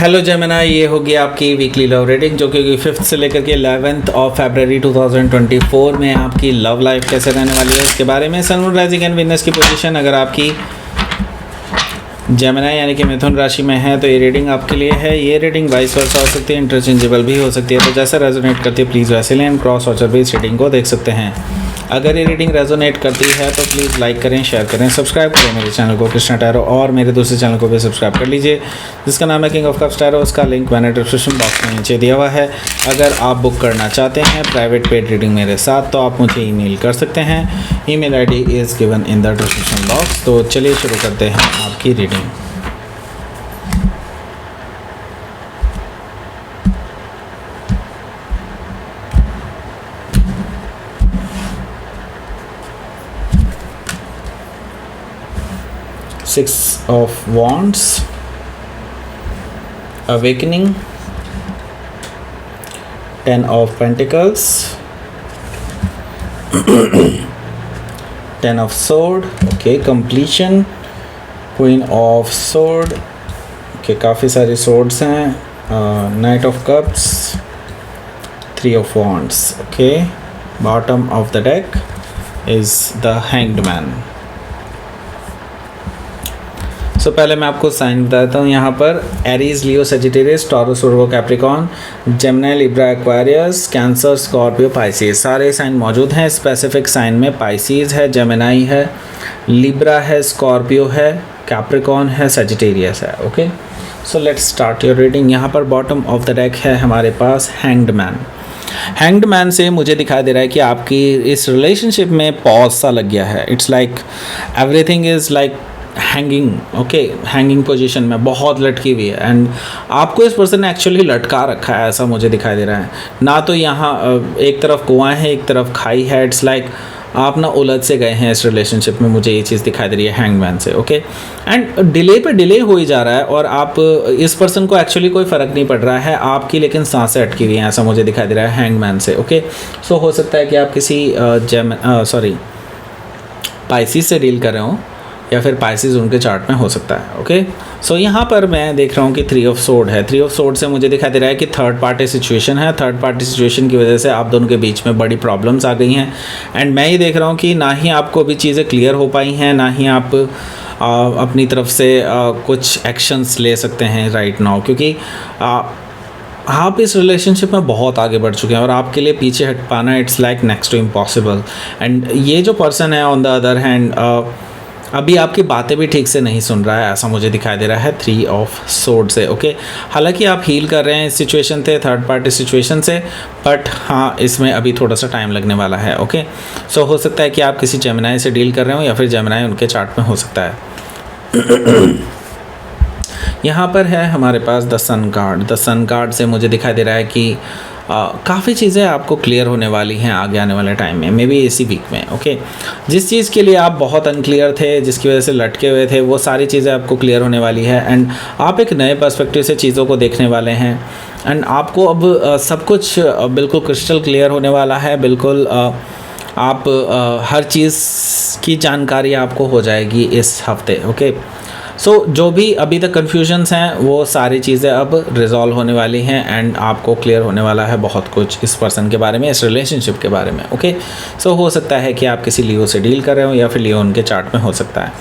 Hello Gemini, ये होगी आपकी वीकली लव रीडिंग जो कि 5th से लेकर के 11th ऑफ फरवरी 2024 में आपकी लव लाइफ कैसे रहने वाली है इसके बारे में। सन, मून, राइजिंग एंड वीनस की पोजीशन अगर आपकी जेमिनी यानी कि मिथुन राशि में है तो ये रीडिंग आपके लिए है। ये रीडिंग वाइस वर्सा हो सकती है, इंटरचेंजेबल भी हो सकती है, तो जैसे रेजोनेट करती है प्लीज़ वैसे लें। क्रॉस वॉचर भी इस रीडिंग को देख सकते हैं। अगर ये रीडिंग रेजोनेट करती है तो प्लीज़ लाइक करें, शेयर करें, सब्सक्राइब करें मेरे चैनल को कृष्णा टैरो, और मेरे दूसरे चैनल को भी सब्सक्राइब कर लीजिए जिसका नाम है किंग ऑफ कप्स टैरो। उसका लिंक मैंने डिस्क्रिप्शन बॉक्स में नीचे दिया हुआ है। अगर आप बुक करना चाहते हैं प्राइवेट पेड रीडिंग मेरे साथ तो आप मुझे ईमेल कर सकते हैं। Email ID is given in the description box. तो चलिए शुरू करते हैं आपकी reading. Six of Wands, Awakening, Ten of Pentacles, Ten of Sword, okay, Completion, Queen of Sword, okay, काफ़ी सारी swords हैं, Knight of Cups, Three of Wands, okay, bottom of the deck is the Hanged Man. सो पहले मैं आपको sign बताता हूँ। यहाँ पर Aries, Leo, Sagittarius, Taurus, Virgo, Capricorn, Gemini, Libra, Aquarius, Cancer, Scorpio, Pisces सारे साइन मौजूद हैं। स्पेसिफिक साइन में पाइसेस है, जेमिनी है, लिब्रा है, स्कॉर्पियो है, कैप्रिकॉर्न है, सेजिटेरियस है। Okay, so let's start your reading. यहाँ पर बॉटम ऑफ द डेक है हमारे पास हैंग्ड मैन। हैंग्ड मैन से मुझे दिखाई दे रहा है कि आपकी इस रिलेशनशिप में पॉज सा लग गया है। It's like everything is like hanging, okay, hanging position में बहुत लटकी हुई है एंड आपको इस पर्सन ने एक्चुअली लटका रखा है, ऐसा मुझे दिखाई दे रहा है। ना तो यहाँ एक तरफ कुआं है, एक तरफ खाई है। इट्स लाइक आप ना उलझ से गए हैं इस रिलेशनशिप में, मुझे ये चीज़ दिखाई दे रही है हैंगमैन से। ओके, एंड डिले पे डिले हो ही जा रहा है और आप इस पर्सन को एक्चुअली कोई फ़र्क नहीं पड़ रहा है आपकी, लेकिन सांसें अटकी हुई हैं, ऐसा मुझे दिखाई दे रहा है हैंगमैन से। ओके, सो हो सकता है कि आप किसी पाइसेस से डील कर रहे हो या फिर पाइसेस उनके चार्ट में हो सकता है। ओके, सो यहाँ पर मैं देख रहा हूँ कि 3 ऑफ सोर्ड है। 3 ऑफ सोर्ड से मुझे दिखाई दे रहा है कि थर्ड पार्टी सिचुएशन है। थर्ड पार्टी सिचुएशन की वजह से आप दोनों के बीच में बड़ी प्रॉब्लम्स आ गई हैं एंड मैं ये देख रहा हूँ कि ना ही आपको अभी चीज़ें क्लियर हो पाई हैं, ना ही आप अपनी तरफ से कुछ एक्शंस ले सकते हैं राइट नाउ, क्योंकि आप इस रिलेशनशिप में बहुत आगे बढ़ चुके हैं और आपके लिए पीछे हट पाना it's like next to impossible. And ये जो पर्सन है ऑन द अदर हैंड अभी आपकी बातें भी ठीक से नहीं सुन रहा है, ऐसा मुझे दिखाई दे रहा है 3 ऑफ सोर्ड से। ओके, हालांकि आप हील कर रहे हैं इस सिचुएशन से, थर्ड पार्टी सिचुएशन से, बट हाँ इसमें अभी थोड़ा सा टाइम लगने वाला है। ओके, सो हो सकता है कि आप किसी जेमिनी से डील कर रहे हो या फिर जेमिनी उनके चार्ट में हो सकता है। यहाँ पर है हमारे पास the sun card. The sun card से मुझे दिखाई दे रहा है कि काफ़ी चीज़ें आपको क्लियर होने वाली हैं आगे आने वाले टाइम में, मे बी इसी वीक में। ओके, जिस चीज़ के लिए आप बहुत अनक्लियर थे, जिसकी वजह से लटके हुए थे, वो सारी चीज़ें आपको क्लियर होने वाली है एंड आप एक नए पर्सपेक्टिव से चीज़ों को देखने वाले हैं एंड आपको अब सब कुछ बिल्कुल क्रिस्टल क्लियर होने वाला है। बिल्कुल आप हर चीज़ की जानकारी आपको हो जाएगी इस हफ्ते। ओके, सो जो भी अभी तक कन्फ्यूजन्स हैं वो सारी चीज़ें अब रिजॉल्व होने वाली हैं एंड आपको क्लियर होने वाला है बहुत कुछ इस पर्सन के बारे में, इस रिलेशनशिप के बारे में। ओके, सो हो सकता है कि आप किसी लियो से डील कर रहे हो या फिर लियो उनके चार्ट में हो सकता है।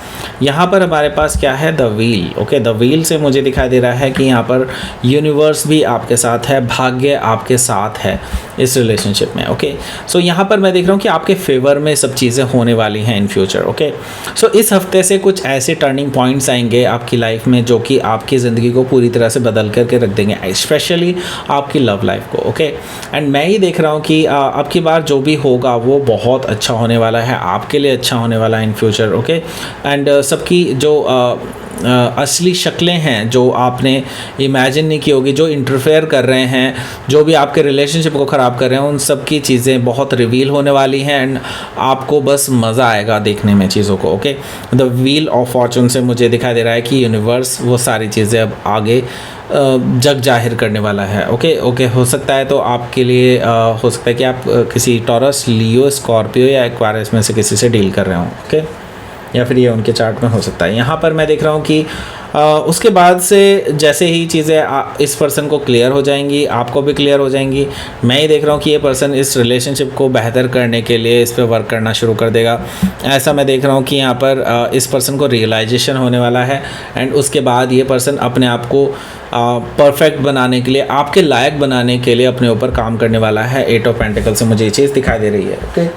यहाँ पर हमारे पास क्या है, the wheel. Okay, the wheel से मुझे दिखाई दे रहा है कि यहाँ पर यूनिवर्स भी आपके साथ है, भाग्य आपके साथ है इस रिलेशनशिप में। ओके, सो यहाँ पर मैं देख रहा हूँ कि आपके फेवर में सब चीज़ें होने वाली हैं इन फ्यूचर। ओके, सो इस हफ्ते से कुछ ऐसे टर्निंग पॉइंट्स आएंगे आपकी लाइफ में जो कि आपकी ज़िंदगी को पूरी तरह से बदल करके रख देंगे, स्पेशली आपकी लव लाइफ को। ओके, एंड मैं ही देख रहा हूँ कि अब की बार जो भी होगा वो बहुत अच्छा होने वाला है, आपके लिए अच्छा होने वाला है इन फ्यूचर। ओके, एंड सबकी जो असली शक्लें हैं जो आपने इमेजिन नहीं की होगी, जो इंटरफेयर कर रहे हैं, जो भी आपके रिलेशनशिप को ख़राब कर रहे हैं, उन सब की चीज़ें बहुत रिवील होने वाली हैं एंड आपको बस मज़ा आएगा देखने में चीज़ों को। Okay, the wheel of Fortune से मुझे दिखाई दे रहा है कि यूनिवर्स वो सारी चीज़ें अब आगे जग जाहिर करने वाला है। ओके, हो सकता है तो आपके लिए हो सकता है कि आप किसी टॉरस, लियो, स्कॉर्पियो या एक्वारियस में से किसी से डील कर रहे हो। ओके, या फिर ये उनके चार्ट में हो सकता है। यहाँ पर मैं देख रहा हूँ कि उसके बाद से जैसे ही चीज़ें इस पर्सन को क्लियर हो जाएंगी, आपको भी क्लियर हो जाएंगी, मैं ही देख रहा हूँ कि ये पर्सन इस रिलेशनशिप को बेहतर करने के लिए इस पर वर्क करना शुरू कर देगा। ऐसा मैं देख रहा हूँ कि यहाँ पर इस पर्सन को रियलाइजेशन होने वाला है एंड उसके बाद ये पर्सन अपने आप को परफेक्ट बनाने के लिए, आपके लायक बनाने के लिए अपने ऊपर काम करने वाला है। 8 ऑफ पेंटिकल से मुझे ये चीज़ दिखाई दे रही है। Okay,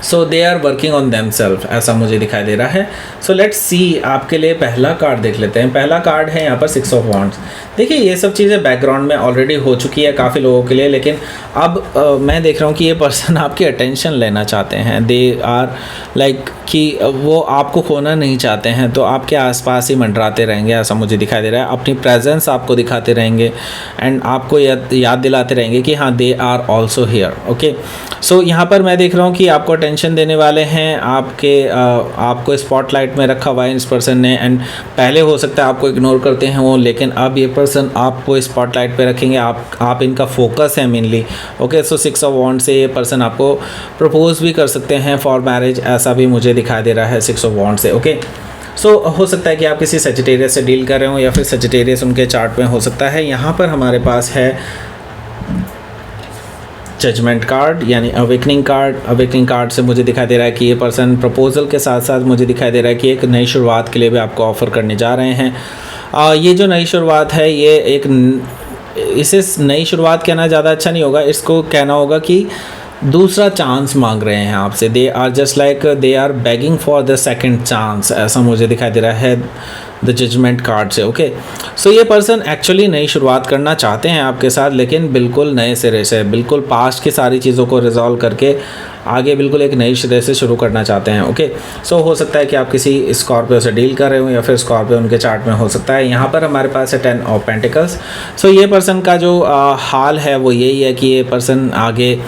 so they are working on them self, ऐसा मुझे दिखाई दे रहा है। सो लेट्स सी, आपके लिए पहला कार्ड देख लेते हैं। पहला कार्ड है यहाँ पर 6 ऑफ वॉन्ड्स। देखिए ये सब चीज़ें बैकग्राउंड में ऑलरेडी हो चुकी है काफ़ी लोगों के लिए, लेकिन अब मैं देख रहा हूँ कि ये पर्सन आपकी अटेंशन लेना चाहते हैं। दे आर लाइक कि वो आपको खोना नहीं चाहते हैं, तो आपके आसपास ही मंडराते रहेंगे, ऐसा मुझे दिखाई दे रहा है। अपनी प्रेजेंस आपको दिखाते रहेंगे एंड आपको याद दिलाते रहेंगे कि हाँ they are also here. Okay, so यहाँ पर मैं देख रहा हूँ कि आपको अटेंशन देने वाले हैं, आपको स्पॉटलाइट में रखा हुआ है इस पर्सन ने। एंड पहले हो सकता है आपको इग्नोर करते हैं वो, लेकिन अब ये पर्सन आपको स्पॉटलाइट पे रखेंगे, आप इनका फोकस है मेनली। ओके, सो 6 ऑफ वॉन्ड से ये पर्सन आपको प्रपोज भी कर सकते हैं फॉर मैरिज, ऐसा भी मुझे दिखाई दे रहा है 6 ऑफ वॉन्ड से। ओके, सो हो सकता है कि आप किसी सजिटेरियस से डील कर रहे हो या फिर सजिटेरियस उनके चार्ट में हो सकता है। यहाँ पर हमारे पास है जजमेंट कार्ड यानी अवेकनिंग कार्ड। अवेकनिंग कार्ड से मुझे दिखाई दे रहा है कि ये पर्सन प्रपोजल के साथ साथ मुझे दिखाई दे रहा है कि एक नई शुरुआत के लिए भी आपको ऑफ़र करने जा रहे हैं। ये जो नई शुरुआत है ये इसे नई शुरुआत कहना ज़्यादा अच्छा नहीं होगा, इसको कहना होगा कि दूसरा चांस मांग रहे हैं आपसे। They are just like they are begging for the second chance, ऐसा मुझे दिखाई दे रहा है द जजमेंट कार्ड से। ओके, सो ये पर्सन एक्चुअली नई शुरुआत करना चाहते हैं आपके साथ, लेकिन बिल्कुल नए सिरे से, बिल्कुल पास्ट की सारी चीज़ों को रिजॉल्व करके आगे बिल्कुल एक नई सिरे से शुरू करना चाहते हैं। ओके, सो हो सकता है कि आप किसी स्कॉर्पियो से डील कर रहे हो या फिर स्कॉर्पियो उनके चार्ट में हो सकता है। यहाँ पर हमारे पास है 10 ऑफ पेंटिकल्स। सो ये पर्सन का जो हाल है वो यही है कि ये पर्सन आगे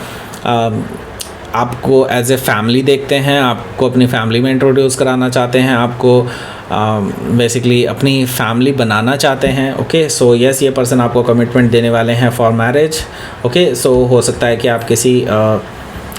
आपको एज ए फैमिली देखते हैं, आपको अपनी फैमिली में इंट्रोड्यूस कराना चाहते हैं, आपको बेसिकली अपनी फैमिली बनाना चाहते हैं। ओके, सो यस, ये पर्सन आपको कमिटमेंट देने वाले हैं फॉर मैरिज। ओके, सो हो सकता है कि आप किसी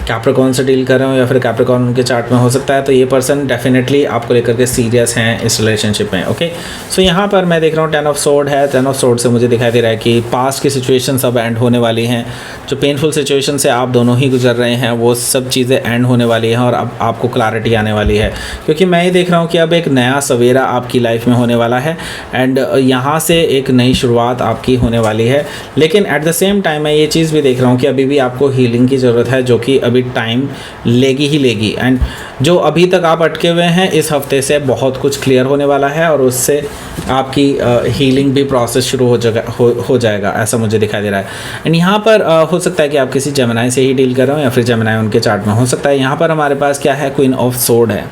कैप्रिकॉर्न से डील कर रहे हो या फिर कैप्रिकॉर्न उनके चार्ट में हो सकता है, तो ये पर्सन डेफिनेटली आपको लेकर के सीरियस हैं इस रिलेशनशिप में। ओके, सो यहाँ पर मैं देख रहा हूँ 10 ऑफ सोर्ड है। 10 ऑफ सोर्ड से मुझे दिखाई दे रहा है कि पास्ट की सिचुएशन सब एंड होने वाली हैं, जो पेनफुल सिचुएशन से आप दोनों ही गुजर रहे हैं वो सब चीज़ें एंड होने वाली हैं और अब आपको क्लैरिटी आने वाली है, क्योंकि मैं ये देख रहा हूँ कि अब एक नया सवेरा आपकी लाइफ में होने वाला है एंड यहाँ से एक नई शुरुआत आपकी होने वाली है। लेकिन एट द सेम टाइम मैं ये चीज़ भी देख रहा हूँ कि अभी भी आपको हीलिंग की ज़रूरत है, जो कि अभी टाइम लेगी ही लेगी। एंड जो अभी तक आप अटके हुए हैं, इस हफ्ते से बहुत कुछ क्लियर होने वाला है और उससे आपकी हीलिंग भी प्रोसेस शुरू हो जाएगा, ऐसा मुझे दिखाई दे रहा है। एंड यहाँ पर हो सकता है कि आप किसी जेमिनी से ही डील कर रहे हो या फिर जेमिनी उनके चार्ट में हो सकता है। यहाँ पर हमारे पास क्या है, क्वीन ऑफ सोर्ड है।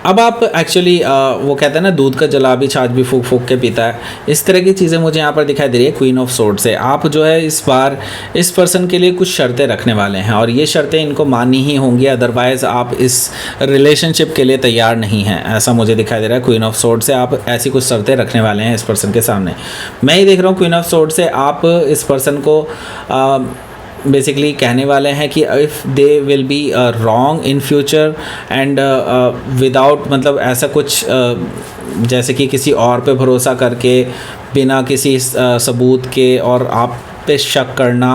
अब आप एक्चुअली वो कहते हैं ना, दूध का जला भी छाछ भी फूक फूक के पीता है, इस तरह की चीज़ें मुझे यहाँ पर दिखाई दे रही है क्वीन ऑफ सोर्ड से। आप जो है इस बार इस पर्सन के लिए कुछ शर्तें रखने वाले हैं और ये शर्तें इनको माननी ही होंगी, अदरवाइज़ आप इस रिलेशनशिप के लिए तैयार नहीं हैं, ऐसा मुझे दिखाई दे रहा है। क्वीन ऑफ सोर्ड से आप ऐसी कुछ शर्तें रखने वाले हैं इस पर्सन के सामने। मैं ही देख रहा हूँ क्वीन ऑफ सोर्ड से आप इस पर्सन को बेसिकली कहने वाले हैं कि if they will be wrong in future and without मतलब ऐसा कुछ जैसे कि किसी और पे भरोसा करके बिना किसी सबूत के और आप पे शक करना,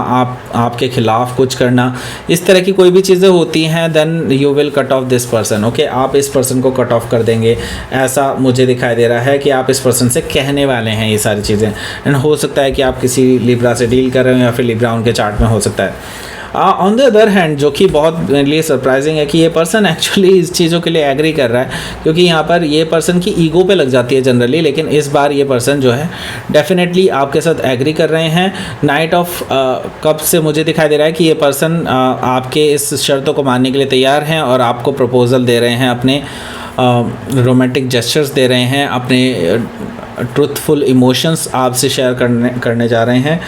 आपके खिलाफ कुछ करना, इस तरह की कोई भी चीज़ें होती हैं, then you will cut off this person. Okay, आप इस पर्सन को कट ऑफ कर देंगे, ऐसा मुझे दिखाई दे रहा है कि आप इस पर्सन से कहने वाले हैं ये सारी चीज़ें। एंड हो सकता है कि आप किसी लिब्रा से डील कर रहे हो या फिर लिब्रा उनके चार्ट में हो सकता है। ऑन द अदर हैंड, जो कि बहुत मेरे लिए सरप्राइजिंग है कि ये पर्सन एक्चुअली इस चीज़ों के लिए एग्री कर रहा है, क्योंकि यहाँ पर ये पर्सन की ईगो पे लग जाती है जनरली, लेकिन इस बार ये पर्सन जो है डेफिनेटली आपके साथ एग्री कर रहे हैं। नाइट ऑफ कप से मुझे दिखाई दे रहा है कि ये पर्सन आपके इस शर्तों को मानने के लिए तैयार हैं और आपको प्रपोजल दे रहे हैं, अपने रोमांटिक जेस्चर्स दे रहे हैं, अपने ट्रुथफुल इमोशंस आपसे शेयर करने जा रहे हैं।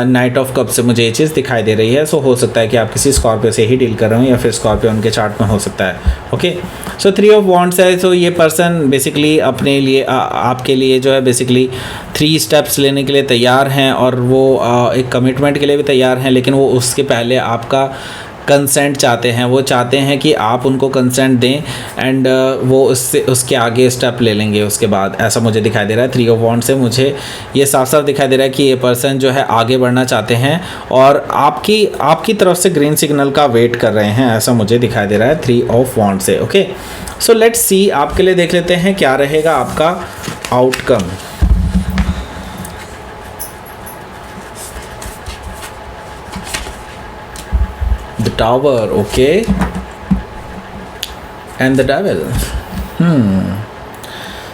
नाइट ऑफ कप से मुझे ये चीज़ दिखाई दे रही है। सो हो सकता है कि आप किसी स्कॉर्पियो से ही डील कर रहे हो या फिर स्कॉर्पियो उनके चार्ट में हो सकता है। ओके, सो 3 ऑफ वॉन्ड्स है। सो ये पर्सन बेसिकली अपने लिए आपके लिए जो है बेसिकली 3 स्टेप्स लेने के लिए तैयार हैं और वो एक कमिटमेंट के लिए भी तैयार हैं, लेकिन वो उसके पहले आपका कंसेंट चाहते हैं, वो चाहते हैं कि आप उनको कंसेंट दें एंड वो उसके आगे स्टेप ले लेंगे उसके बाद, ऐसा मुझे दिखाई दे रहा है। 3 ऑफ वॉन्ड्स से मुझे ये साफ साफ दिखाई दे रहा है कि ये पर्सन जो है आगे बढ़ना चाहते हैं और आपकी तरफ से ग्रीन सिग्नल का वेट कर रहे हैं, ऐसा मुझे दिखाई दे रहा है 3 ऑफ वॉन्ड्स से। ओके, सो लेट्स सी, आपके लिए देख लेते हैं क्या रहेगा आपका outcome. The Tower, okay, and the Devil.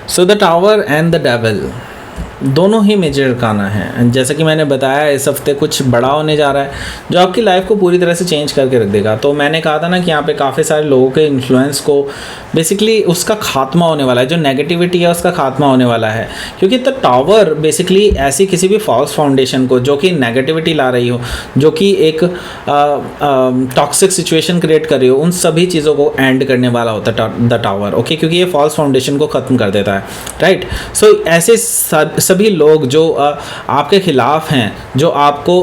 So the Tower and the Devil दोनों ही मेजर अरकाना हैं। जैसा कि मैंने बताया इस हफ्ते कुछ बड़ा होने जा रहा है जो आपकी लाइफ को पूरी तरह से चेंज करके रख देगा। तो मैंने कहा था ना कि यहाँ पे काफ़ी सारे लोगों के इन्फ्लुएंस को बेसिकली उसका खात्मा होने वाला है, जो नेगेटिविटी है उसका खात्मा होने वाला है, क्योंकि द टावर बेसिकली ऐसी किसी भी फॉल्स फाउंडेशन को जो कि नेगेटिविटी ला रही हो, जो कि एक टॉक्सिक सिचुएशन क्रिएट कर रही हो, उन सभी चीज़ों को एंड करने वाला होता है द टावर। ओके, क्योंकि ये फॉल्स फाउंडेशन को ख़त्म कर देता है, राइट। सो ऐसे सभी लोग जो आपके खिलाफ हैं, जो आपको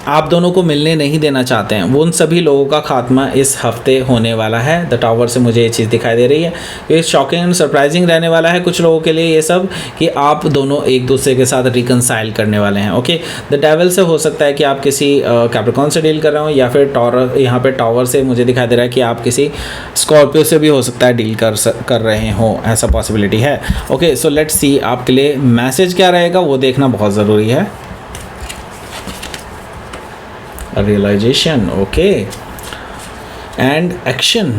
आप दोनों को मिलने नहीं देना चाहते हैं, वो उन सभी लोगों का खात्मा इस हफ्ते होने वाला है। द टावर से मुझे ये चीज़ दिखाई दे रही है। ये शॉकिंग एंड सरप्राइजिंग रहने वाला है कुछ लोगों के लिए ये सब, कि आप दोनों एक दूसरे के साथ रिकनसाइल करने वाले हैं। ओके, द डेविल से हो सकता है कि आप किसी कैप्रिकॉर्न से डील कर रहे हो, या फिर यहाँ पे टावर से मुझे दिखाई दे रहा है कि आप किसी स्कॉर्पियो से भी हो सकता है डील कर रहे हो, ऐसा पॉसिबिलिटी है। ओके, सो लेट्स सी आपके लिए मैसेज क्या रहेगा, वो देखना बहुत ज़रूरी है। Realisation, okay, and action.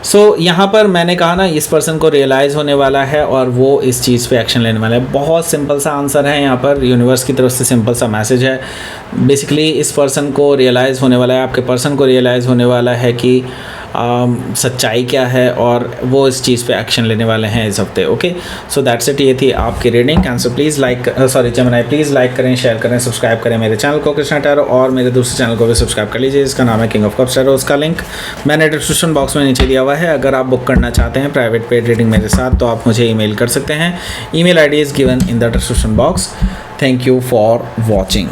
So यहाँ पर मैंने कहा ना, इस पर्सन को रियलाइज़ होने वाला है और वो इस चीज़ पे एक्शन लेने वाला है। बहुत सिंपल सा आंसर है यहाँ पर, यूनिवर्स की तरफ से सिंपल सा मैसेज है। बेसिकली इस पर्सन को रियलाइज़ होने वाला है, आपके पर्सन को रियलाइज़ होने वाला है कि सच्चाई क्या है, और वो इस चीज़ पे एक्शन लेने वाले हैं इस हफ्ते। ओके, सो दैट्स इट, ये थी आपकी reading. Cancer please Gemini please like करें, शेयर करें, सब्सक्राइब करें मेरे चैनल को कृष्णा टैरो, और मेरे दूसरे चैनल को भी सब्सक्राइब कर लीजिए, इसका नाम है किंग ऑफ कप्स टैरो। उसका लिंक मैंने डिस्क्रिप्शन बॉक्स में नीचे दिया हुआ है। अगर आप बुक करना चाहते हैं प्राइवेट पेड रीडिंग मेरे साथ, तो आप मुझे ईमेल कर सकते हैं। Email ID is given in the description box. Thank you for watching.